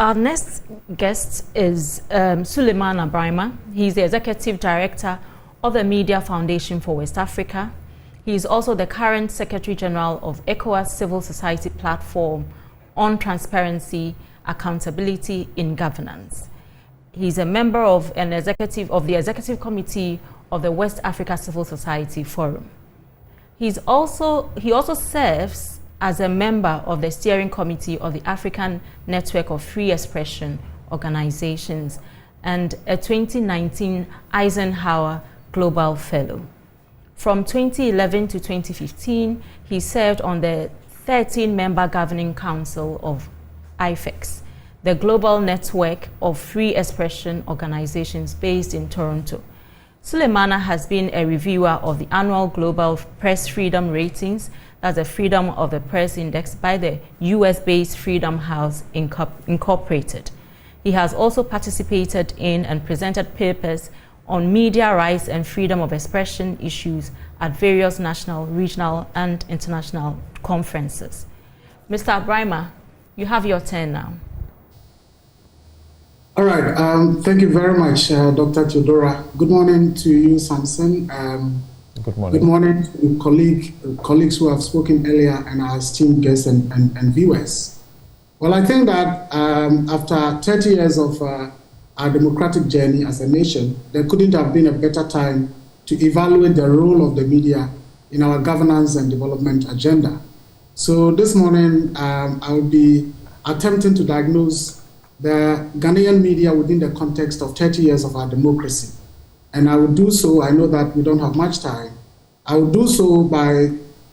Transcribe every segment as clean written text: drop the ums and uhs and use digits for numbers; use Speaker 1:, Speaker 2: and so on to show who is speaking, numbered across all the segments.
Speaker 1: our next guest is Braimah. He's the Executive Director of the Media Foundation for West Africa. He is also the current Secretary General of ECOWAS Civil Society Platform on Transparency, Accountability in Governance. He's a member of the Executive Committee of the West Africa Civil Society Forum. He also serves as a member of the steering committee of the African Network of Free Expression Organizations and a 2019 Eisenhower Global Fellow. From 2011 to 2015, he served on the 13-member governing council of IFEX, the global network of free expression organizations based in Toronto. Braimah has been a reviewer of the annual Global Press Freedom Ratings, that's the Freedom of the Press Index by the US-based Freedom House Incorporated. He has also participated in and presented papers on media rights and freedom of expression issues at various national, regional, and international conferences. Mr. Braimah, you have your turn now.
Speaker 2: All right. Thank you very much, Dr. Theodora. Good morning to you, Samson.
Speaker 3: Good morning.
Speaker 2: Good morning to colleagues who have spoken earlier and our esteemed guests and viewers. Well, I think that after 30 years of our democratic journey as a nation, there couldn't have been a better time to evaluate the role of the media in our governance and development agenda. So this morning, I will be attempting to diagnose the Ghanaian media within the context of 30 years of our democracy. And I will do so, I know that we don't have much time, I will do so by,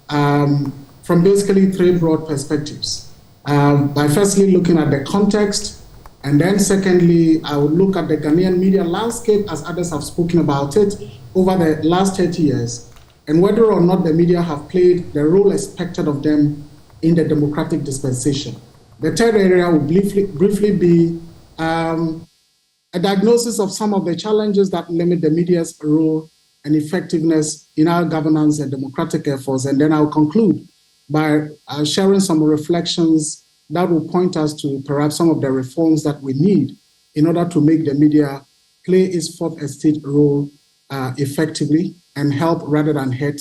Speaker 2: from basically three broad perspectives. By firstly looking at the context, and then secondly, I will look at the Ghanaian media landscape as others have spoken about it over the last 30 years, and whether or not the media have played the role expected of them in the democratic dispensation. The third area will briefly be a diagnosis of some of the challenges that limit the media's role and effectiveness in our governance and democratic efforts. And then I'll conclude by sharing some reflections that will point us to perhaps some of the reforms that we need in order to make the media play its fourth estate role effectively and help rather than hurt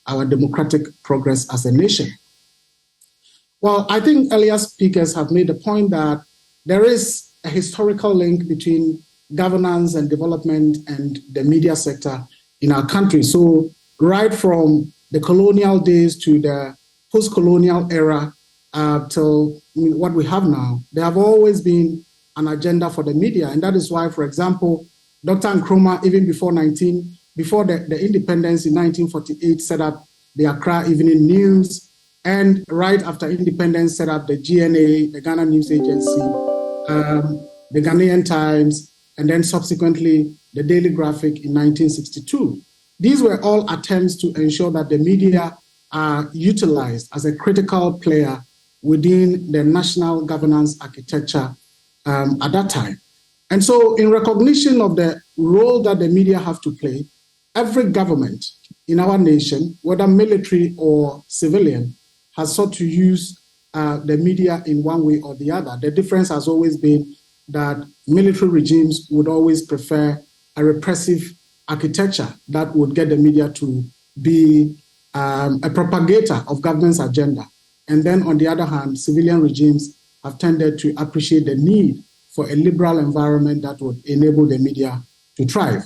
Speaker 2: our democratic progress as a nation. Well, I think earlier speakers have made the point that there is a historical link between governance and development and the media sector in our country. So right from the colonial days to the post-colonial era till what we have now, there have always been an agenda for the media. And that is why, for example, Dr. Nkrumah, even before the independence in 1948, set up the Accra Evening News, and right after independence set up the GNA, the Ghana News Agency, the Ghanaian Times, and then subsequently the Daily Graphic in 1962. These were all attempts to ensure that the media are utilized as a critical player within the national governance architecture at that time. And so in recognition of the role that the media have to play, every government in our nation, whether military or civilian, has sought to use the media in one way or the other. The difference has always been that military regimes would always prefer a repressive architecture that would get the media to be a propagator of government's agenda. And then on the other hand, civilian regimes have tended to appreciate the need for a liberal environment that would enable the media to thrive.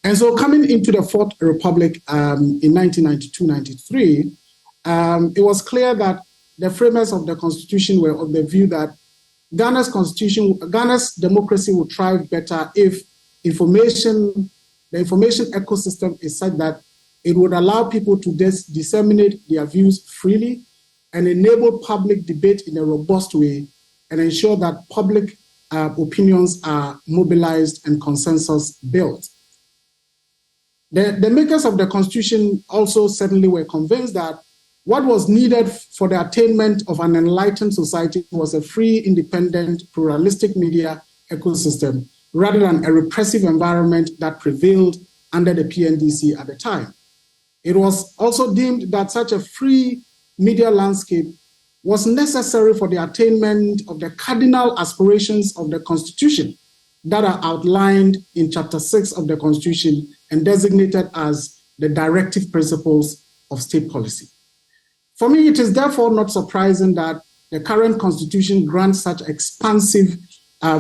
Speaker 2: And so coming into the Fourth Republic in 1992-93, it was clear that the framers of the Constitution were of the view that Ghana's democracy would thrive better if the information ecosystem is such that it would allow people to disseminate their views freely and enable public debate in a robust way and ensure that public opinions are mobilized and consensus built. The makers of the Constitution also certainly were convinced that what was needed for the attainment of an enlightened society was a free, independent, pluralistic media ecosystem rather than a repressive environment that prevailed under the PNDC at the time. It was also deemed that such a free media landscape was necessary for the attainment of the cardinal aspirations of the Constitution that are outlined in Chapter 6 of the Constitution and designated as the directive principles of state policy. For me, it is therefore not surprising that the current Constitution grants such expansive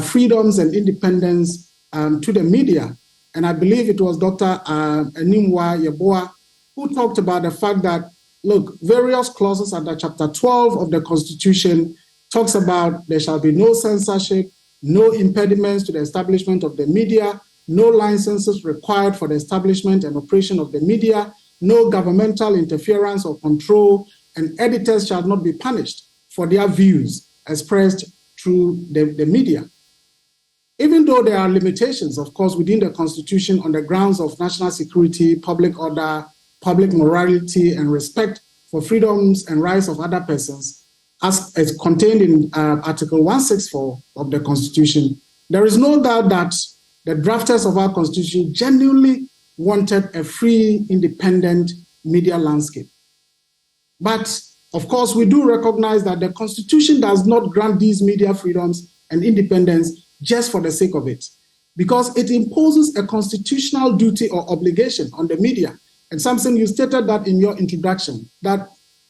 Speaker 2: freedoms and independence to the media. And I believe it was Dr. Animwa Yeboah who talked about the fact that, look, various clauses under Chapter 12 of the Constitution talks about there shall be no censorship, no impediments to the establishment of the media, no licenses required for the establishment and operation of the media, no governmental interference or control, and editors shall not be punished for their views expressed through the media. Even though there are limitations, of course, within the Constitution on the grounds of national security, public order, public morality, and respect for freedoms and rights of other persons, as is contained in Article 164 of the Constitution, there is no doubt that the drafters of our Constitution genuinely wanted a free, independent media landscape. But, of course, we do recognize that the Constitution does not grant these media freedoms and independence just for the sake of it, because it imposes a constitutional duty or obligation on the media. And Samson, you stated that in your introduction, that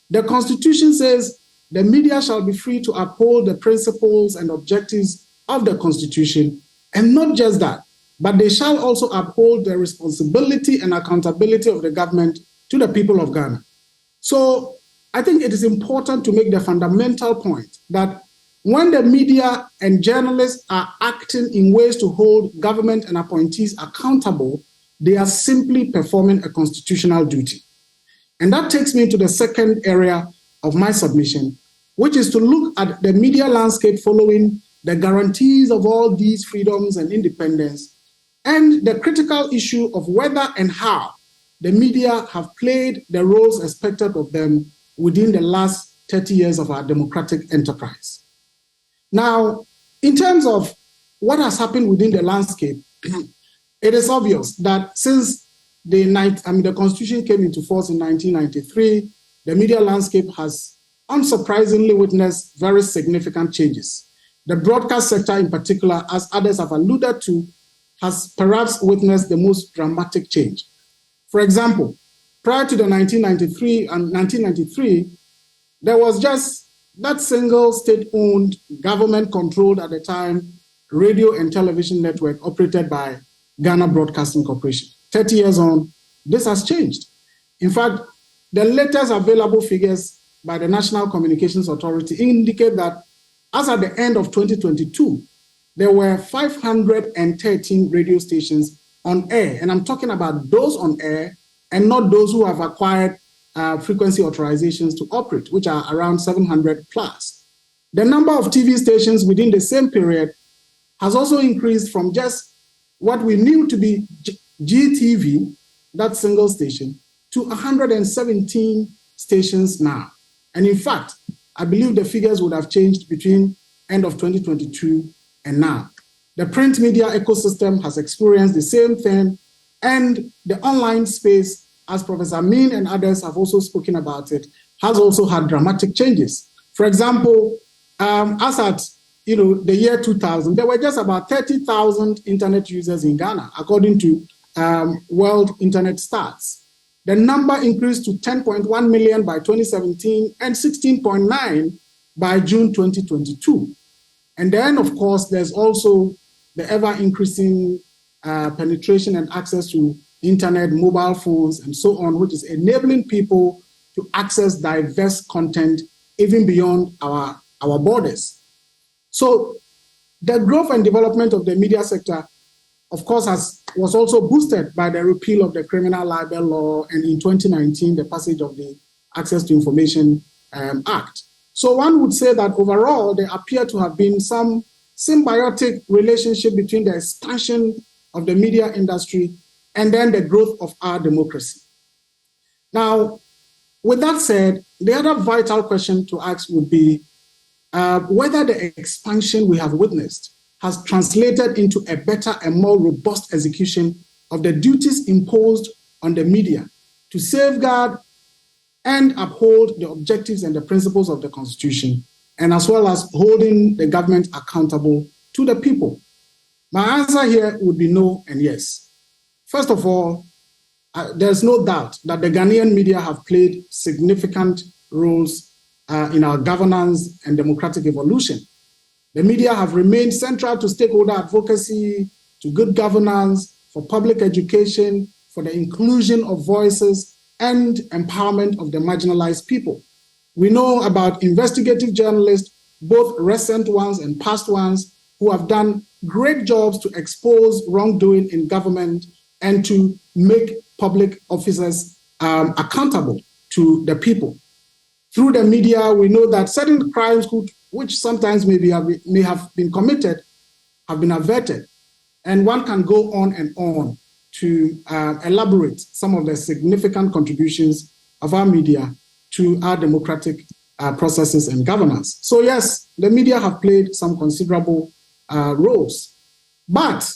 Speaker 2: the Constitution says the media shall be free to uphold the principles and objectives of the Constitution, and not just that, but they shall also uphold the responsibility and accountability of the government to the people of Ghana. So I think it is important to make the fundamental point that when the media and journalists are acting in ways to hold government and appointees accountable, they are simply performing a constitutional duty. And that takes me to the second area of my submission, which is to look at the media landscape following the guarantees of all these freedoms and independence, and the critical issue of whether and how the media have played the roles expected of them within the last 30 years of our democratic enterprise. Now, in terms of what has happened within the landscape, it is obvious that since the Constitution came into force in 1993, the media landscape has unsurprisingly witnessed very significant changes. The broadcast sector in particular, as others have alluded to, has perhaps witnessed the most dramatic change. For example, prior to the 1993, there was just that single state-owned, government-controlled at the time, radio and television network operated by Ghana Broadcasting Corporation. 30 years on, this has changed. In fact, the latest available figures by the National Communications Authority indicate that as at the end of 2022, there were 513 radio stations on air. And I'm talking about those on air and not those who have acquired frequency authorizations to operate, which are around 700 plus. The number of TV stations within the same period has also increased from just what we knew to be GTV, that single station, to 117 stations now. And in fact, I believe the figures would have changed between end of 2022 and now. The print media ecosystem has experienced the same thing, and the online space, as Professor Amin and others have also spoken about it, has also had dramatic changes. For example, as at the year 2000, there were just about 30,000 internet users in Ghana, according to World Internet Stats. The number increased to 10.1 million by 2017 and 16.9 by June 2022. And then, of course, there's also the ever-increasing penetration and access to internet, mobile phones, and so on, which is enabling people to access diverse content even beyond our borders. So the growth and development of the media sector, of course, was also boosted by the repeal of the Criminal Libel Law, and in 2019, the passage of the Access to Information Act. So one would say that overall, there appear to have been some symbiotic relationship between the expansion of the media industry and then the growth of our democracy. Now, with that said, the other vital question to ask would be whether the expansion we have witnessed has translated into a better and more robust execution of the duties imposed on the media to safeguard and uphold the objectives and the principles of the Constitution, and as well as holding the government accountable to the people? My answer here would be no and yes. First of all, there's no doubt that the Ghanaian media have played significant roles in our governance and democratic evolution. The media have remained central to stakeholder advocacy, to good governance, for public education, for the inclusion of voices and empowerment of the marginalized people. We know about investigative journalists, both recent ones and past ones, who have done great jobs to expose wrongdoing in government and to make public officers accountable to the people. Through the media, we know that certain crimes which sometimes may have been committed have been averted. And one can go on and on to elaborate some of the significant contributions of our media to our democratic processes and governance. So yes, the media have played some considerable roles. But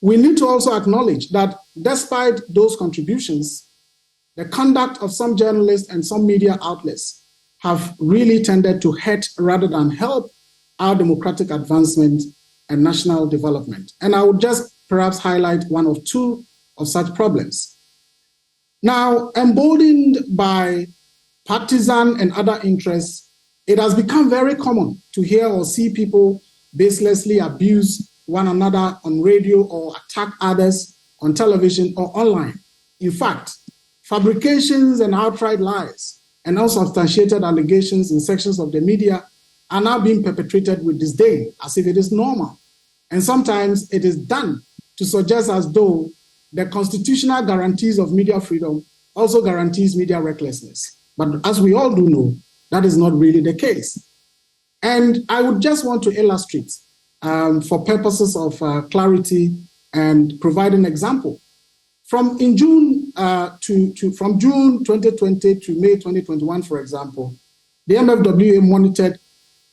Speaker 2: we need to also acknowledge that despite those contributions, the conduct of some journalists and some media outlets have really tended to hurt rather than help our democratic advancement and national development. And I would just perhaps highlight one or two of such problems. Now, emboldened by partisan and other interests, it has become very common to hear or see people baselessly abuse one another on radio or attack others on television or online. In fact, fabrications and outright lies and unsubstantiated allegations in sections of the media are now being perpetrated with disdain, as if it is normal. And sometimes it is done to suggest as though the constitutional guarantees of media freedom also guarantees media recklessness. But as we all do know, that is not really the case. And I would just want to illustrate, for purposes of clarity and provide an example. From June 2020 to May 2021, for example, the MFWA monitored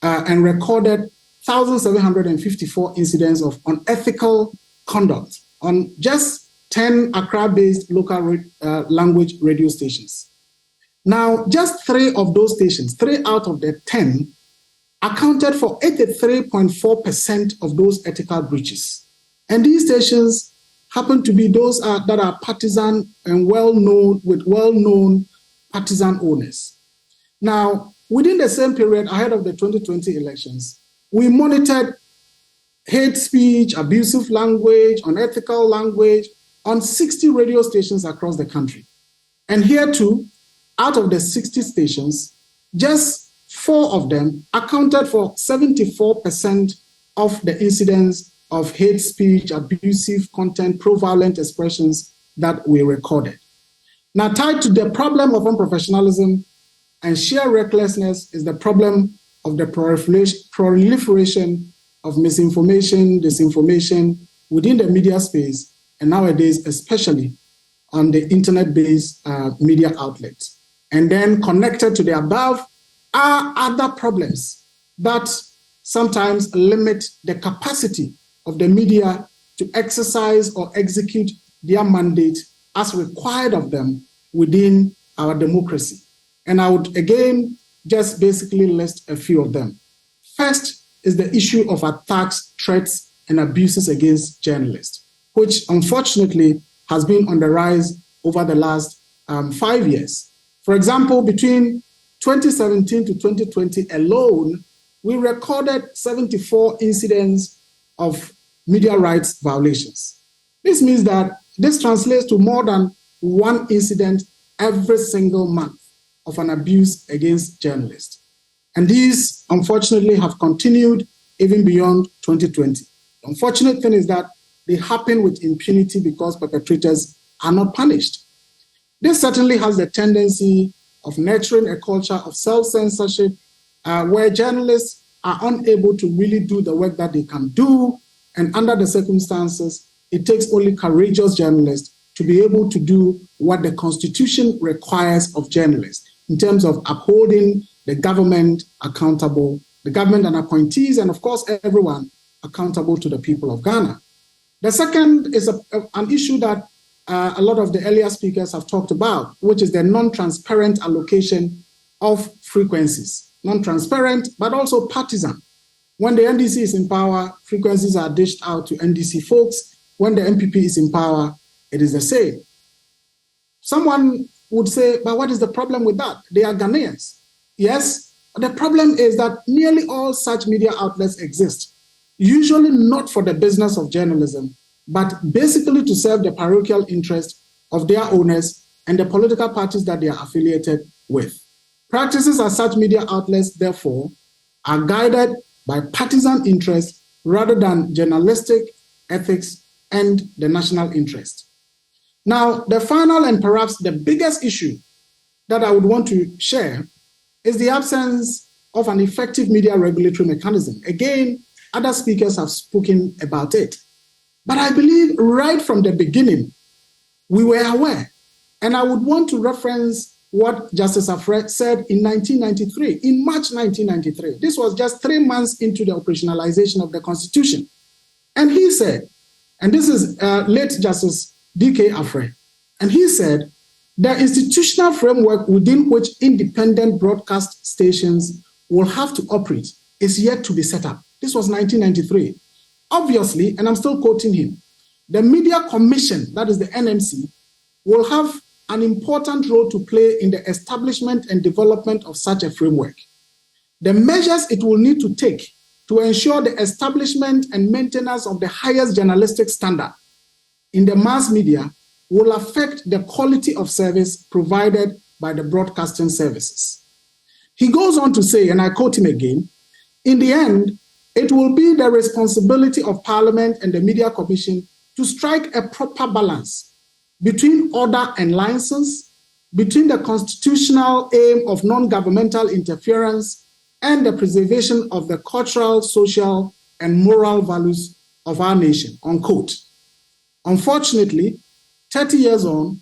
Speaker 2: and recorded 1,754 incidents of unethical conduct on just 10 Accra-based local language radio stations. Now, just 3 of those stations, 3 out of the 10, accounted for 83.4% of those ethical breaches. And these stations happen to be those that are partisan and well-known partisan owners. Now, within the same period ahead of the 2020 elections, we monitored hate speech, abusive language, unethical language on 60 radio stations across the country. And here too, out of the 60 stations, just 4 of them accounted for 74% of the incidents of hate speech, abusive content, pro-violent expressions that we recorded. Now, tied to the problem of unprofessionalism and sheer recklessness is the problem of the proliferation of misinformation, disinformation within the media space, and nowadays, especially on the internet-based media outlets. And then connected to the above are other problems that sometimes limit the capacity of the media to exercise or execute their mandate as required of them within our democracy. And I would again just basically list a few of them. First is the issue of attacks, threats, and abuses against journalists, which unfortunately has been on the rise over the last 5 years. For example, between 2017 to 2020 alone, we recorded 74 incidents of media rights violations. This means that this translates to more than 1 incident every single month of an abuse against journalists. And these, unfortunately, have continued even beyond 2020. The unfortunate thing is that they happen with impunity because perpetrators are not punished. This certainly has the tendency of nurturing a culture of self-censorship where journalists are unable to really do the work that they can do. And under the circumstances, it takes only courageous journalists to be able to do what the Constitution requires of journalists in terms of upholding the government accountable, the government and appointees, and of course, everyone accountable to the people of Ghana. The second is an issue that a lot of the earlier speakers have talked about, which is the non-transparent allocation of frequencies. Non-transparent, but also partisan. When the NDC is in power, frequencies are dished out to NDC folks. When the MPP is in power, it is the same. Someone would say, but what is the problem with that? They are Ghanaians. Yes, the problem is that nearly all such media outlets exist, usually not for the business of journalism, but basically to serve the parochial interest of their owners and the political parties that they are affiliated with. Practices as such media outlets, therefore, are guided by partisan interest rather than journalistic ethics and the national interest. Now, the final and perhaps the biggest issue that I would want to share is the absence of an effective media regulatory mechanism. Again, other speakers have spoken about it. But I believe right from the beginning, we were aware. And I would want to reference what Justice Afre said in 1993, in March 1993. This was just 3 months into the operationalization of the Constitution. And he said, and this is late Justice D.K. Afre, and he said, the institutional framework within which independent broadcast stations will have to operate is yet to be set up. This was 1993. Obviously, and I'm still quoting him, the Media Commission, that is the NMC, will have an important role to play in the establishment and development of such a framework. The measures it will need to take to ensure the establishment and maintenance of the highest journalistic standard in the mass media will affect the quality of service provided by the broadcasting services. He goes on to say, and I quote him again, in the end, it will be the responsibility of Parliament and the Media Commission to strike a proper balance between order and license, between the constitutional aim of non-governmental interference and the preservation of the cultural, social, and moral values of our nation, unquote. Unfortunately, 30 years on,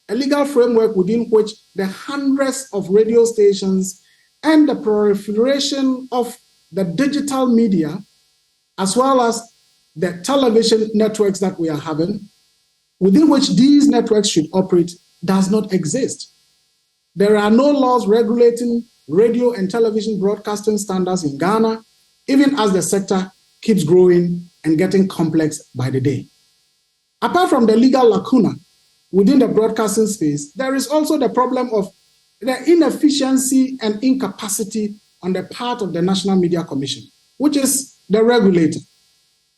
Speaker 2: a legal framework within which the hundreds of radio stations and the proliferation of the digital media, as well as the television networks that we are having, within which these networks should operate, does not exist. There are no laws regulating radio and television broadcasting standards in Ghana, even as the sector keeps growing and getting complex by the day. Apart from the legal lacuna within the broadcasting space, there is also the problem of the inefficiency and incapacity on the part of the National Media Commission, which is the regulator.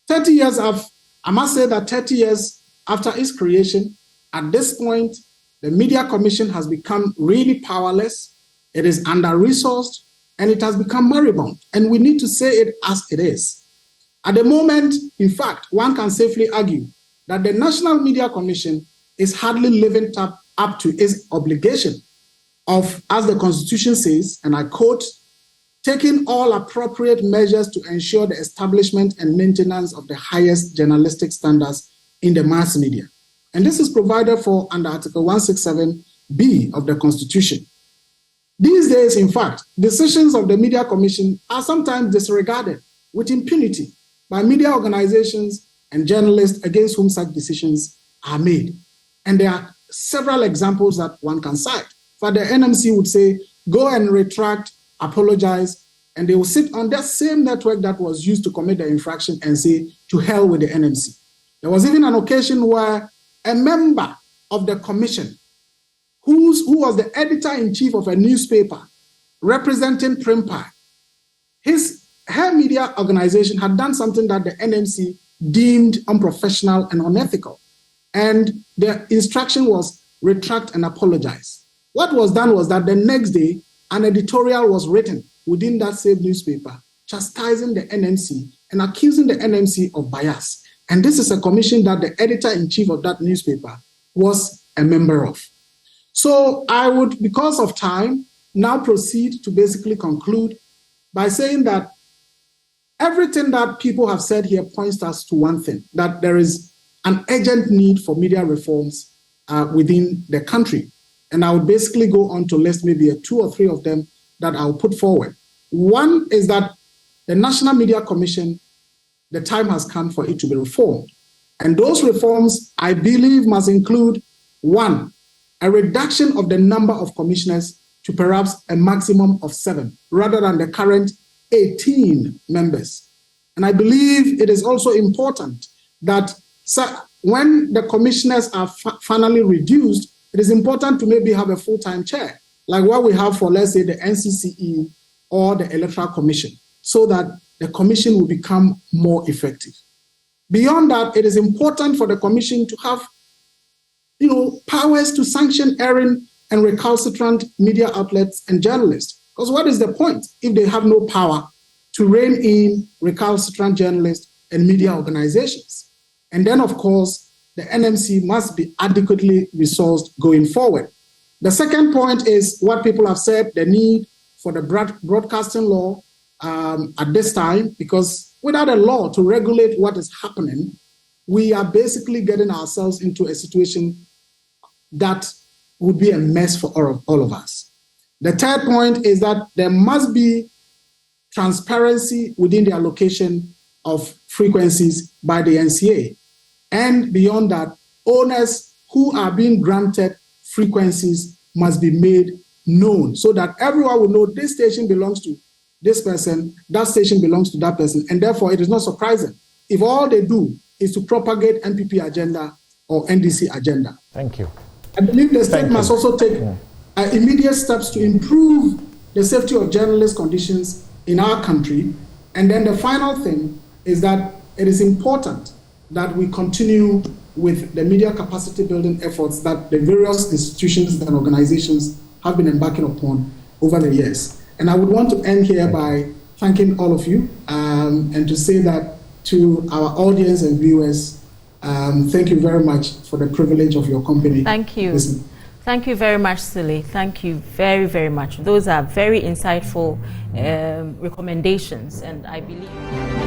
Speaker 2: 30 years I must say that 30 years after its creation, at this point, the Media Commission has become really powerless, it is under-resourced, and it has become moribund. And we need to say it as it is. At the moment, in fact, one can safely argue that the National Media Commission is hardly living up to its obligation of, as the Constitution says, and I quote, taking all appropriate measures to ensure the establishment and maintenance of the highest journalistic standards in the mass media. And this is provided for under Article 167B of the Constitution. These days, in fact, decisions of the Media Commission are sometimes disregarded with impunity by media organizations and journalists against whom such decisions are made. And there are several examples that one can cite. But the NMC would say, go and retract, apologize, and they will sit on that same network that was used to commit the infraction and say, to hell with the NMC. There was even an occasion where a member of the commission, who was the editor-in-chief of a newspaper representing Braimah, her media organization had done something that the NMC deemed unprofessional and unethical. And the instruction was retract and apologize. What was done was that the next day, an editorial was written within that same newspaper, chastising the NMC and accusing the NMC of bias. And this is a commission that the editor-in-chief of that newspaper was a member of. So I would, because of time, now proceed to basically conclude by saying that everything that people have said here points us to one thing, that there is an urgent need for media reforms within the country. And I would basically go on to list maybe 2 or 3 of them that I'll put forward. One is that the National Media Commission, the time has come for it to be reformed. And those reforms, I believe, must include, 1, a reduction of the number of commissioners to perhaps a maximum of 7, rather than the current 18 members. And I believe it is also important that when the commissioners are finally reduced, it is important to maybe have a full-time chair, like what we have for, let's say, the NCCE or the Electoral Commission, so that the commission will become more effective. Beyond that, it is important for the commission to have, powers to sanction erring and recalcitrant media outlets and journalists. Because what is the point if they have no power to rein in recalcitrant journalists and media organizations? And then, of course, the NMC must be adequately resourced going forward. The second point is what people have said, the need for the broadcasting law at this time, because without a law to regulate what is happening, we are basically getting ourselves into a situation that would be a mess for all of us. The third point is that there must be transparency within the allocation of frequencies by the NCA. And beyond that, owners who are being granted frequencies must be made known so that everyone will know this station belongs to this person, that station belongs to that person. And therefore, it is not surprising if all they do is to propagate NPP agenda or NDC agenda.
Speaker 3: Thank you.
Speaker 2: I believe the state must also take immediate steps to improve the safety of journalist conditions in our country. And then the final thing is that it is important that we continue with the media capacity building efforts that the various institutions and organizations have been embarking upon over the years. And I would want to end here by thanking all of you and to say that to our audience and viewers, thank you very much for the privilege of your company.
Speaker 1: Thank you. Thank you very much, Sule. Thank you very, very much. Those are very insightful recommendations, and I believe...